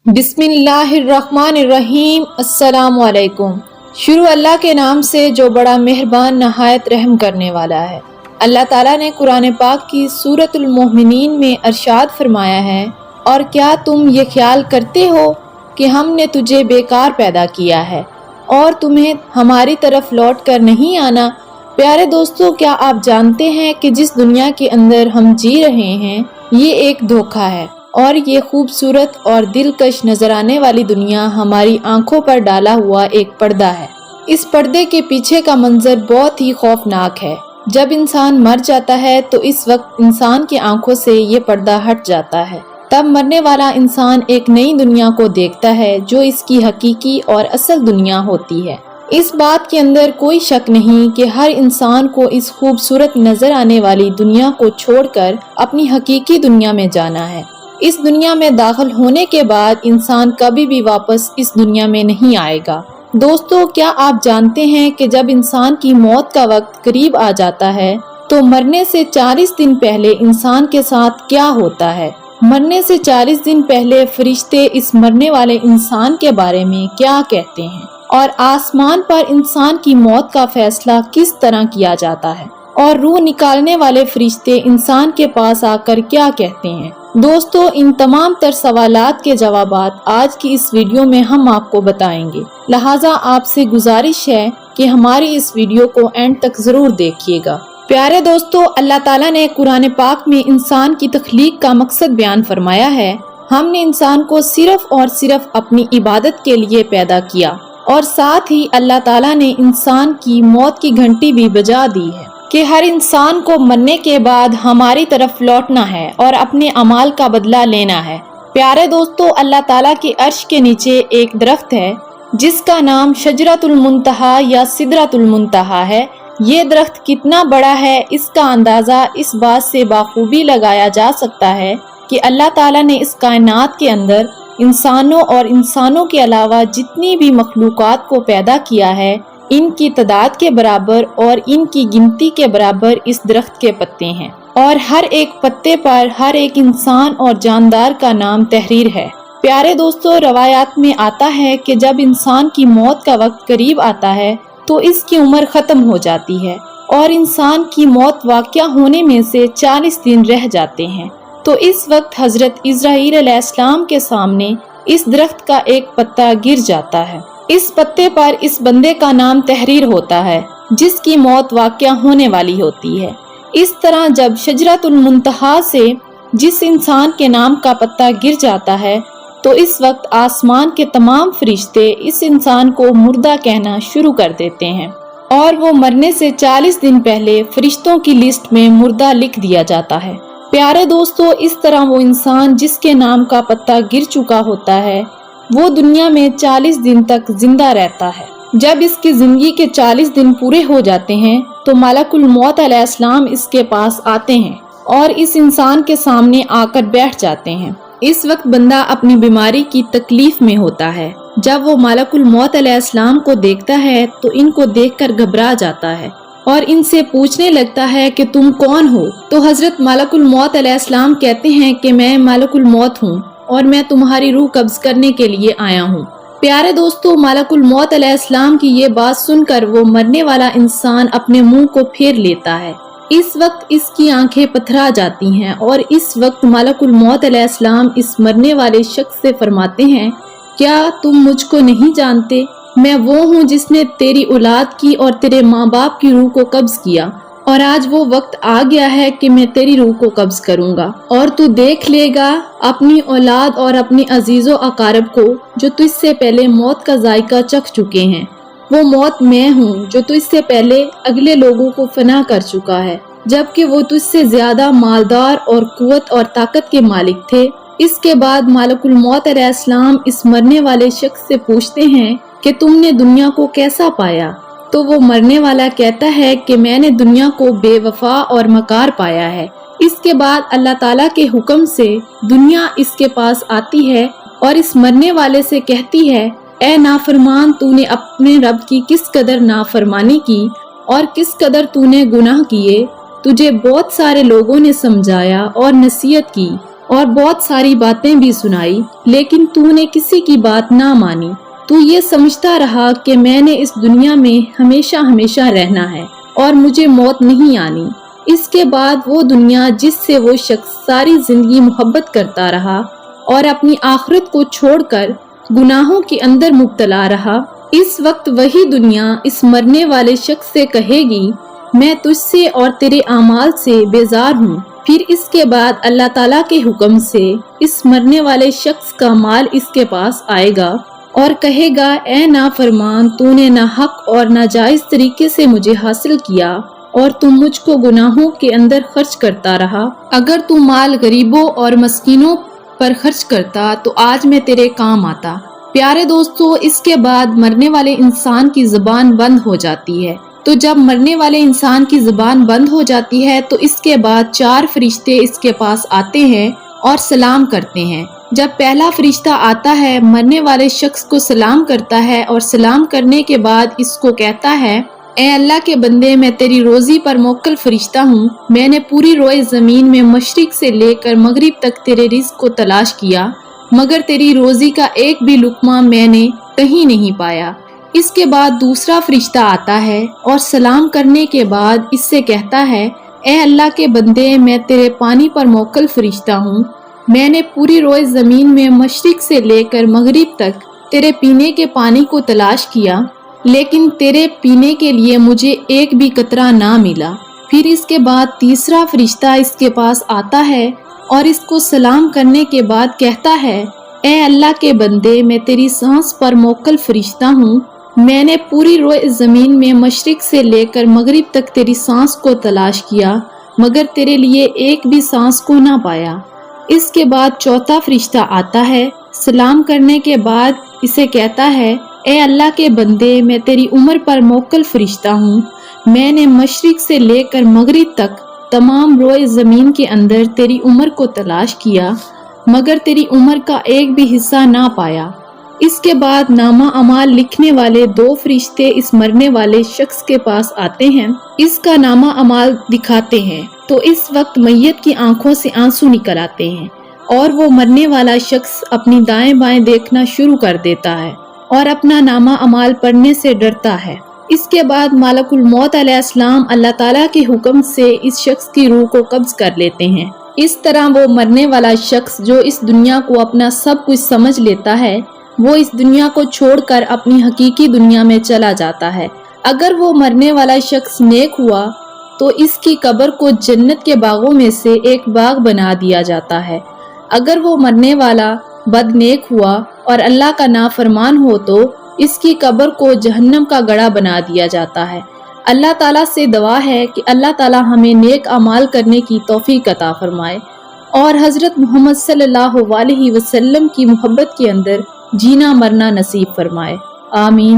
बिस्मिल्लाहिर्रहमानिर्रहीम। अस्सलाम वालेकुम। शुरू अल्लाह के नाम से जो बड़ा मेहरबान नहायत रहम करने वाला है। अल्लाह ताला ने कुरान पाक की सूरतुल मोमिनीन में अरशाद फरमाया है, और क्या तुम ये ख्याल करते हो कि हमने तुझे बेकार पैदा किया है और तुम्हें हमारी तरफ लौट कर नहीं आना। प्यारे दोस्तों, क्या आप जानते हैं कि जिस दुनिया के अंदर हम जी रहे हैं ये एक धोखा है, और ये खूबसूरत और दिलकश नजर आने वाली दुनिया हमारी आंखों पर डाला हुआ एक पर्दा है। इस पर्दे के पीछे का मंजर बहुत ही खौफनाक है। जब इंसान मर जाता है तो इस वक्त इंसान की आंखों से ये पर्दा हट जाता है। तब मरने वाला इंसान एक नई दुनिया को देखता है जो इसकी हकीकी और असल दुनिया होती है। इस बात के अंदर कोई शक नहीं कि हर इंसान को इस खूबसूरत नजर आने वाली दुनिया को छोड़कर अपनी हकीकी दुनिया में जाना है। इस दुनिया में दाखिल होने के बाद इंसान कभी भी वापस इस दुनिया में नहीं आएगा। दोस्तों, क्या आप जानते हैं कि जब इंसान की मौत का वक्त करीब आ जाता है तो मरने से 40 दिन पहले इंसान के साथ क्या होता है? मरने से 40 दिन पहले फरिश्ते इस मरने वाले इंसान के बारे में क्या कहते हैं, और आसमान पर इंसान की मौत का फैसला किस तरह किया जाता है, और रूह निकालने वाले फरिश्ते इंसान के पास आकर क्या कहते हैं। दोस्तों, इन तमाम तर सवालात के जवाबात आज की इस वीडियो में हम आपको बताएंगे। लिहाजा आपसे गुजारिश है कि हमारी इस वीडियो को एंड तक जरूर देखिएगा। प्यारे दोस्तों, अल्लाह ताला ने कुरान पाक में इंसान की तख्लीक का मकसद बयान फरमाया है। हमने इंसान को सिर्फ और सिर्फ अपनी इबादत के लिए पैदा किया, और साथ ही अल्लाह ताला ने इंसान की मौत की घंटी भी बजा दी है कि हर इंसान को मरने के बाद हमारी तरफ लौटना है और अपने अमाल का बदला लेना है। प्यारे दोस्तों, अल्लाह ताला के अर्श के नीचे एक दरख्त है जिसका नाम शजरतुल मुंतहा या सिदरतुल मुंतहा है। ये दरख्त कितना बड़ा है इसका अंदाज़ा इस बात से बाखूबी लगाया जा सकता है कि अल्लाह ताला ने इस कायनात के अंदर इंसानों और इंसानों के अलावा जितनी भी मखलूक़ात को पैदा किया है, इनकी तादाद के बराबर और इनकी गिनती के बराबर इस दरख्त के पत्ते हैं, और हर एक पत्ते पर हर एक इंसान और जानदार का नाम तहरीर है। प्यारे दोस्तों, रवायात में आता है कि जब इंसान की मौत का वक्त करीब आता है तो इसकी उम्र खत्म हो जाती है और इंसान की मौत वाक़या होने में से 40 दिन रह जाते हैं। तो इस वक्त हजरत इस्राईल अलैहिस्सलाम के सामने इस दरख्त का एक पत्ता गिर जाता है। इस पत्ते पर इस बंदे का नाम तहरीर होता है जिसकी मौत वाक़या होने वाली होती है। इस तरह जब शजरतुल मुंतहा से जिस इंसान के नाम का पत्ता गिर जाता है तो इस वक्त आसमान के तमाम फरिश्ते इस इंसान को मुर्दा कहना शुरू कर देते हैं, और वो मरने से 40 दिन पहले फरिश्तों की लिस्ट में मुर्दा लिख दिया जाता है। प्यारे दोस्तों, इस तरह वो इंसान जिसके नाम का पत्ता गिर चुका होता है वो दुनिया में 40 दिन तक जिंदा रहता है। जब इसकी जिंदगी के 40 दिन पूरे हो जाते हैं तो मलकुल मौत अलैहिस्सलाम इसके पास आते हैं और इस इंसान के सामने आकर बैठ जाते हैं। इस वक्त बंदा अपनी बीमारी की तकलीफ में होता है। जब वो मलकुल मौत अलैहिस्सलाम को देखता है तो इनको देखकर घबरा जाता है और इनसे पूछने लगता है कि तुम कौन हो। तो हजरत मलकुल मौत अलैहिस्सलाम कहते हैं कि मैं मलकुल मौत हूँ और मैं तुम्हारी रूह कब्ज करने के लिए आया हूँ। प्यारे दोस्तों, मलकुल मौत अलैहिस्सलाम की ये बात सुनकर वो मरने वाला इंसान अपने मुंह को फेर लेता है। इस वक्त इसकी आंखें पथरा जाती हैं और इस वक्त मलकुल मौत अलैहिस्सलाम इस मरने वाले शख्स से फरमाते हैं, क्या तुम मुझको नहीं जानते? मैं वो हूँ जिसने तेरी औलाद की और तेरे माँ बाप की रूह को कब्ज किया, और आज वो वक्त आ गया है कि मैं तेरी रूह को कब्ज करूंगा, और तू देख लेगा अपनी औलाद और अपने अजीजों अकारब को जो तुझसे पहले मौत का जायका चख चुके हैं। वो मौत मैं हूँ जो तुझसे पहले अगले लोगों को फना कर चुका है, जबकि वो तुझसे ज्यादा मालदार और कुव्वत और ताकत के मालिक थे। इसके बाद मलकुल मौत अलैहिस्सलाम इस मरने वाले शख्स से पूछते हैं कि तुमने दुनिया को कैसा पाया? तो वो मरने वाला कहता है कि मैंने दुनिया को बेवफा और मकार पाया है। इसके बाद अल्लाह ताला के हुक्म से दुनिया इसके पास आती है और इस मरने वाले से कहती है, ए नाफरमान, तूने अपने रब की किस कदर नाफरमानी की और किस कदर तूने गुनाह किए। तुझे बहुत सारे लोगों ने समझाया और नसीहत की, اور بہت ساری باتیں بھی سنائی، لیکن تو نے کسی کی بات نہ مانی۔ تو یہ سمجھتا رہا کہ میں نے اس دنیا میں ہمیشہ ہمیشہ رہنا ہے اور مجھے موت نہیں آنی۔ اس کے بعد وہ دنیا جس سے وہ شخص ساری زندگی محبت کرتا رہا اور اپنی آخرت کو چھوڑ کر گناہوں کے اندر مبتلا رہا، اس وقت وہی دنیا اس مرنے والے شخص سے کہے گی میں تجھ سے اور تیرے اعمال سے بیزار ہوں۔ پھر اس کے بعد اللہ تعالیٰ کے حکم سے اس مرنے والے شخص کا مال اس کے پاس آئے گا اور کہے گا اے نافرمان، تو نے ناحق اور ناجائز طریقے سے مجھے حاصل کیا اور تم مجھ کو گناہوں کے اندر خرچ کرتا رہا۔ اگر تو مال غریبوں اور مسکینوں پر خرچ کرتا تو آج میں تیرے کام آتا۔ پیارے دوستو، اس کے بعد مرنے والے انسان کی زبان بند ہو جاتی ہے۔ تو جب مرنے والے انسان کی زبان بند ہو جاتی ہے تو اس کے بعد 4 فرشتے اس کے پاس آتے ہیں اور سلام کرتے ہیں۔ جب پہلا فرشتہ آتا ہے، مرنے والے شخص کو سلام کرتا ہے اور سلام کرنے کے بعد اس کو کہتا ہے اے اللہ کے بندے، میں تیری روزی پر موکل فرشتہ ہوں۔ میں نے پوری روئے زمین میں مشرق سے لے کر مغرب تک تیرے رزق کو تلاش کیا، مگر تیری روزی کا ایک بھی لقمہ میں نے کہیں نہیں پایا۔ اس کے بعد دوسرا فرشتہ آتا ہے اور سلام کرنے کے بعد اس سے کہتا ہے اے اللہ کے بندے، میں تیرے پانی پر موکل فرشتہ ہوں۔ میں نے پوری روئے زمین میں مشرق سے لے کر مغرب تک تیرے پینے کے پانی کو تلاش کیا، لیکن تیرے پینے کے لیے مجھے ایک بھی قطرہ نہ ملا۔ پھر اس کے بعد تیسرا فرشتہ اس کے پاس آتا ہے اور اس کو سلام کرنے کے بعد کہتا ہے اے اللہ کے بندے، میں تیری سانس پر موکل فرشتہ ہوں۔ میں نے پوری روئے زمین میں مشرق سے لے کر مغرب تک تیری سانس کو تلاش کیا، مگر تیرے لیے ایک بھی سانس کو نہ پایا۔ اس کے بعد چوتھا فرشتہ آتا ہے، سلام کرنے کے بعد اسے کہتا ہے اے اللہ کے بندے، میں تیری عمر پر موکل فرشتہ ہوں۔ میں نے مشرق سے لے کر مغرب تک تمام روئے زمین کے اندر تیری عمر کو تلاش کیا، مگر تیری عمر کا ایک بھی حصہ نہ پایا۔ اس کے بعد نامہ اعمال لکھنے والے 2 فرشتے اس مرنے والے شخص کے پاس آتے ہیں، اس کا نامہ اعمال دکھاتے ہیں تو اس وقت میت کی آنکھوں سے آنسو نکل آتے ہیں اور وہ مرنے والا شخص اپنی دائیں بائیں دیکھنا شروع کر دیتا ہے اور اپنا نامہ اعمال پڑھنے سے ڈرتا ہے۔ اس کے بعد ملک الموت علیہ السلام اللہ تعالیٰ کے حکم سے اس شخص کی روح کو قبض کر لیتے ہیں۔ اس طرح وہ مرنے والا شخص جو اس دنیا کو اپنا سب کچھ سمجھ لیتا ہے، وہ اس دنیا کو چھوڑ کر اپنی حقیقی دنیا میں چلا جاتا ہے۔ اگر وہ مرنے والا شخص نیک ہوا تو اس کی قبر کو جنت کے باغوں میں سے ایک باغ بنا دیا جاتا ہے۔ اگر وہ مرنے والا بد نیک ہوا اور اللہ کا نافرمان ہو تو اس کی قبر کو جہنم کا گڑھا بنا دیا جاتا ہے۔ اللہ تعالیٰ سے دعا ہے کہ اللہ تعالیٰ ہمیں نیک اعمال کرنے کی توفیق عطا فرمائے اور حضرت محمد صلی اللہ علیہ وسلم کی محبت کے اندر جینا مرنا نصیب فرمائے۔ آمین۔